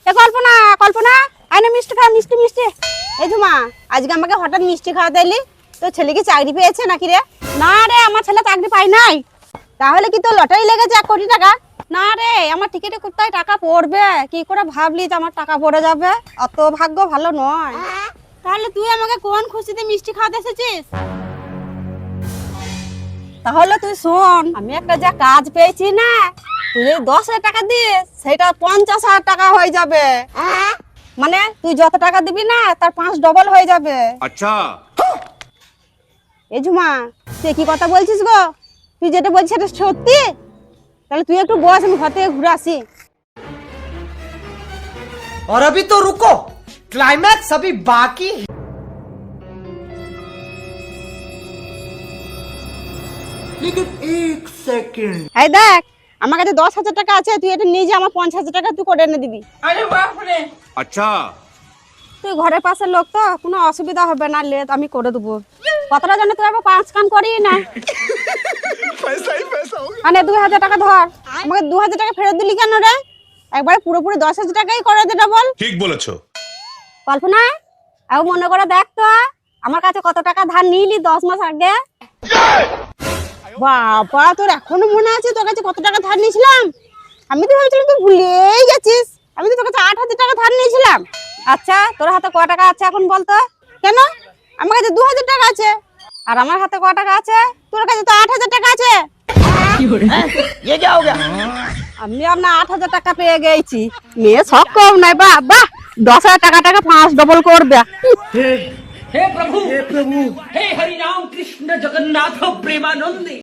এ কল্পনা কল্পনা আইনে মিষ্টি খা মিষ্টি মিষ্টি। এই ঝুমা আজকে আমাকে হঠাৎ মিষ্টি খাওয়াতে এলি, তোর ছেলে কি চাকরি পেয়েছে নাকি রে? না রে আমার ছেলে চাকরি পাই নাই। তাহলে কি তোর লটারি লেগেছে 1 কোটি টাকা? না রে আমার টিকিটে কোথায় টাকা পড়বে, কি করে ভাবলি যে আমার টাকা পড়ে যাবে? অত ভাগ্য ভালো নয়। তাহলে তুই আমাকে কোন খুশিতে মিষ্টি খাওয়াতে এসেছিস? তাহলে তুই শোন, আমি একটা যা কাজ পেয়েছি না, তুই যদি 10,000 টাকা দিস সেটা 50,000 টাকা হয়ে যাবে। মানে তুই যত টাকা দিবি না তার 5 ডবল হয়ে যাবে। अच्छा এ ঝুমা তুই কি কথা বলছিস গো? তুই যেটা বলছিস সেটা সত্যি? তাহলে তুই একটু বস, আমি ঘর থেকে ঘুরে আসি। और अभी तो रुको, क्लाइमैक्स अभी बाकी है। लेकिन एक सेकंड। এই দেখ আমার কাছে 10,000 টাকা আছে, তুই এটা নিয়ে যা, আমার 50,000 টাকা তুই করে এনে দিবি। अच्छा তুই ঘরের পাশের লোক তো, কোনো অসুবিধা হবে না, লে আমি করে দেবো। কতটা জানে তুই আবার 5 কান করি না। মানে 2,000 টাকা ধর, আমাকে 2,000 টাকা ফেরত দিলি কেন রে? একবারে পুরোপুরি 10,000 টাকাই করে দে ডবল। ठीक বলেছো। কল্পনা আর মনে করে দেখ তো আমার কাছে কত টাকা ধার নিলি 10 মাস আগে। বাবা তোর এখনো মনে আছে তোর কাছে কত টাকা ধার নিয়েছিলাম? আমি তো ভাবছিলাম তুই ভুলেই গেছিস। আমি তো তোর কাছে 8,000 টাকা ধার নিয়েছিলাম। আচ্ছা তোর হাতে কত টাকা আছে এখন বলতো? কেন আমার কাছে 2,000 টাকা আছে। আর আমার হাতে কত টাকা আছে? তোর কাছে তো 8,000 টাকা আছে। ये क्या हो गया? আমি আপনার 8,000 টাকা পেয়ে গেছি। মেয়ে সব কম নাই, বাবা 10,000 টাকা 5 ডবল করবে। हे प्रभु हे हरि राम कृष्ण जगन्नाथ प्रेमानंदी।